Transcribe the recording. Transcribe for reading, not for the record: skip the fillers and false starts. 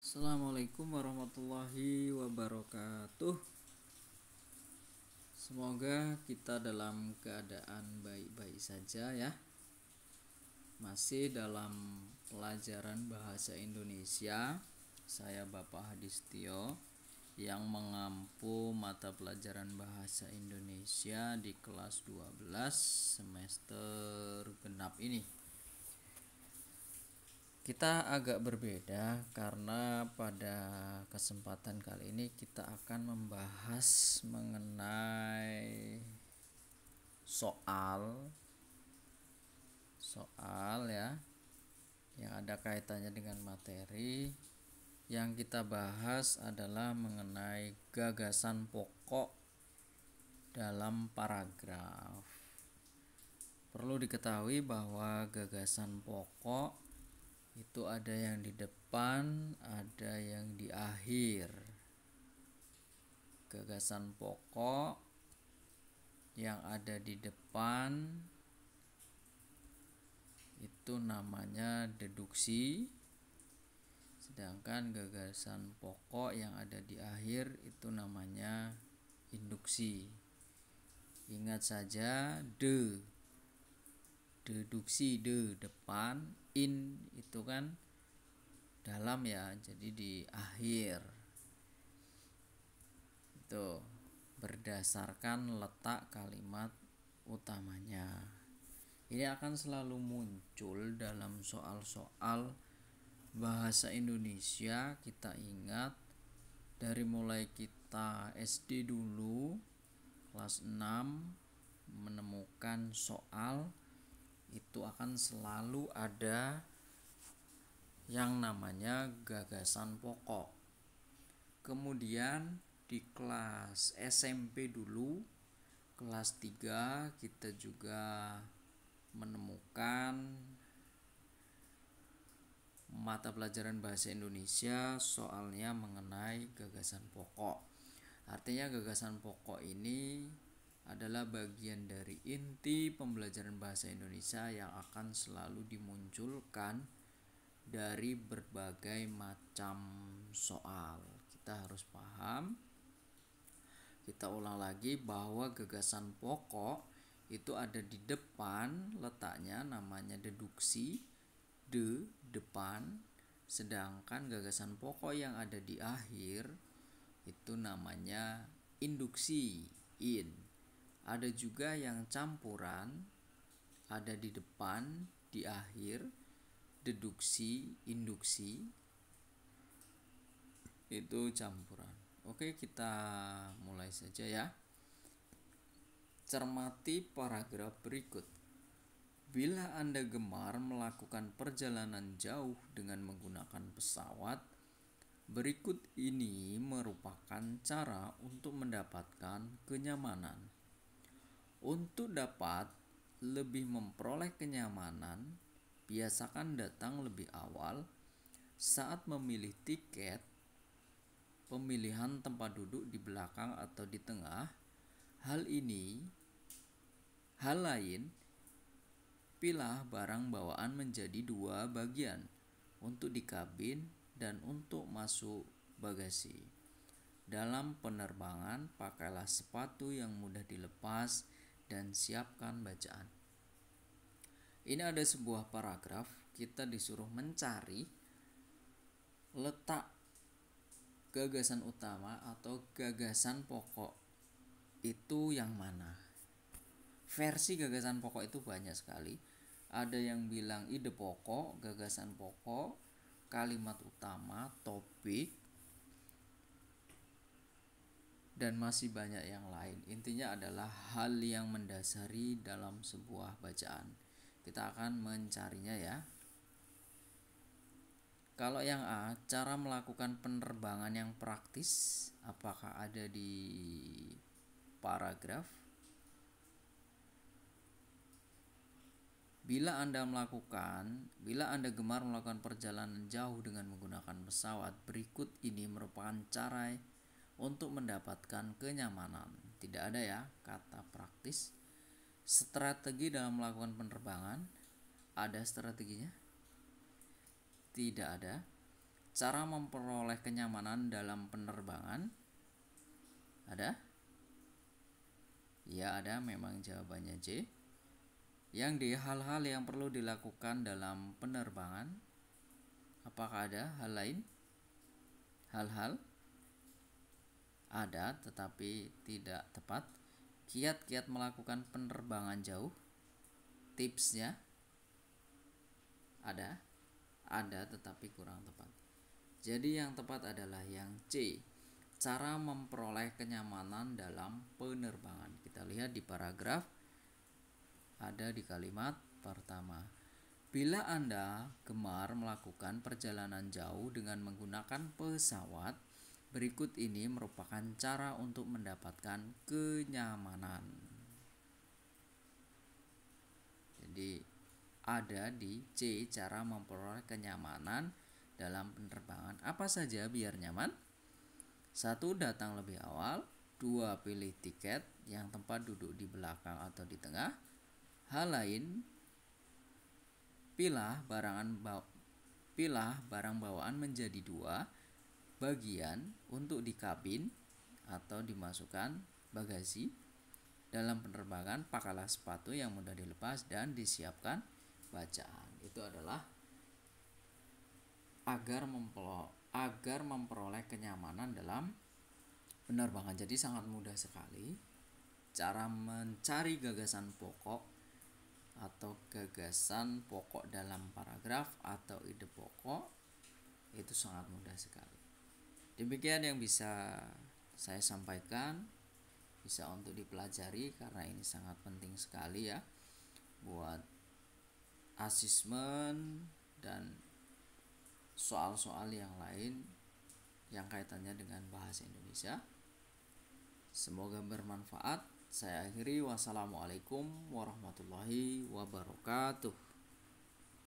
Assalamualaikum warahmatullahi wabarakatuh. Semoga kita dalam keadaan baik-baik saja ya. Masih dalam pelajaran bahasa Indonesia. Saya Bapak Hadistio yang mengampu mata pelajaran bahasa Indonesia di kelas 12 semester genap ini. Kita agak berbeda karena pada kesempatan kali ini kita akan membahas mengenai soal ya yang ada kaitannya dengan materi. Yang kita bahas adalah mengenai gagasan pokok dalam paragraf. Perlu diketahui bahwa gagasan pokok itu ada yang di depan, ada yang di akhir. Gagasan pokok yang ada di depan itu namanya deduksi, sedangkan gagasan pokok yang ada di akhir itu namanya induksi. Ingat saja deduksi depan, in itu kan dalam ya, jadi di akhir. Itu berdasarkan letak kalimat utamanya. Ini akan selalu muncul dalam soal-soal bahasa Indonesia. Kita ingat dari mulai kita SD dulu kelas 6 menemukan soal itu akan selalu ada yang namanya gagasan pokok. Kemudian di kelas SMP dulu, kelas 3 kita juga menemukan mata pelajaran bahasa Indonesia soalnya mengenai gagasan pokok. Artinya gagasan pokok ini adalah bagian dari inti pembelajaran bahasa Indonesia yang akan selalu dimunculkan dari berbagai macam soal. Kita harus paham. Kita ulang lagi bahwa gagasan pokok itu ada di depan, letaknya namanya deduksi, depan, sedangkan gagasan pokok yang ada di akhir itu namanya induksi, in. Ada juga yang campuran, ada di depan, di akhir, deduksi, induksi, itu campuran. Oke, kita mulai saja ya. Cermati paragraf berikut. Bila Anda gemar melakukan perjalanan jauh dengan menggunakan pesawat, berikut ini merupakan cara untuk mendapatkan kenyamanan. Untuk dapat lebih memperoleh kenyamanan, biasakan datang lebih awal. Saat memilih tiket, pemilihan tempat duduk di belakang atau di tengah. Hal lain, pilah barang bawaan menjadi 2 bagian, untuk di kabin dan untuk masuk bagasi. Dalam penerbangan, pakailah sepatu yang mudah dilepas dan siapkan bacaan. Ini ada sebuah paragraf, kita disuruh mencari letak gagasan utama atau gagasan pokok itu yang mana. Versi gagasan pokok itu banyak sekali. Ada yang bilang ide pokok, gagasan pokok, kalimat utama, topik, dan masih banyak yang lain. Intinya adalah hal yang mendasari dalam sebuah bacaan. Kita akan mencarinya ya. Kalau yang A, cara melakukan penerbangan yang praktis, apakah ada di paragraf? Bila Anda gemar melakukan perjalanan jauh dengan menggunakan pesawat, berikut ini merupakan cara untuk mendapatkan kenyamanan. Tidak ada ya kata praktis. Strategi dalam melakukan penerbangan, ada strateginya? Tidak ada. Cara memperoleh kenyamanan dalam penerbangan. Ada? Ya ada, memang jawabannya C. Yang D, hal-hal yang perlu dilakukan dalam penerbangan. Apakah ada hal lain? Hal-hal? Ada, tetapi tidak tepat. Kiat-kiat melakukan penerbangan jauh. Tipsnya? Ada, tetapi kurang tepat. Jadi yang tepat adalah yang C. Cara memperoleh kenyamanan dalam penerbangan. Kita lihat di paragraf, ada di kalimat pertama. Bila Anda gemar melakukan perjalanan jauh dengan menggunakan pesawat, berikut ini merupakan cara untuk mendapatkan kenyamanan. Jadi ada di C, cara memperoleh kenyamanan dalam penerbangan. Apa saja biar nyaman? 1. Datang lebih awal. 2. Pilih tiket yang tempat duduk di belakang atau di tengah. Hal lain, pilah barang bawaan menjadi 2 bagian untuk di kabin atau dimasukkan bagasi. Dalam penerbangan, pakailah sepatu yang mudah dilepas dan disiapkan bacaan. Itu adalah agar memperoleh kenyamanan dalam penerbangan. Jadi sangat mudah sekali cara mencari gagasan pokok atau gagasan pokok dalam paragraf atau ide pokok, itu sangat mudah sekali. Demikian yang bisa saya sampaikan, bisa untuk dipelajari karena ini sangat penting sekali ya buat asesmen dan soal-soal yang lain yang kaitannya dengan bahasa Indonesia. Semoga bermanfaat. Saya akhiri, wassalamualaikum warahmatullahi wabarakatuh.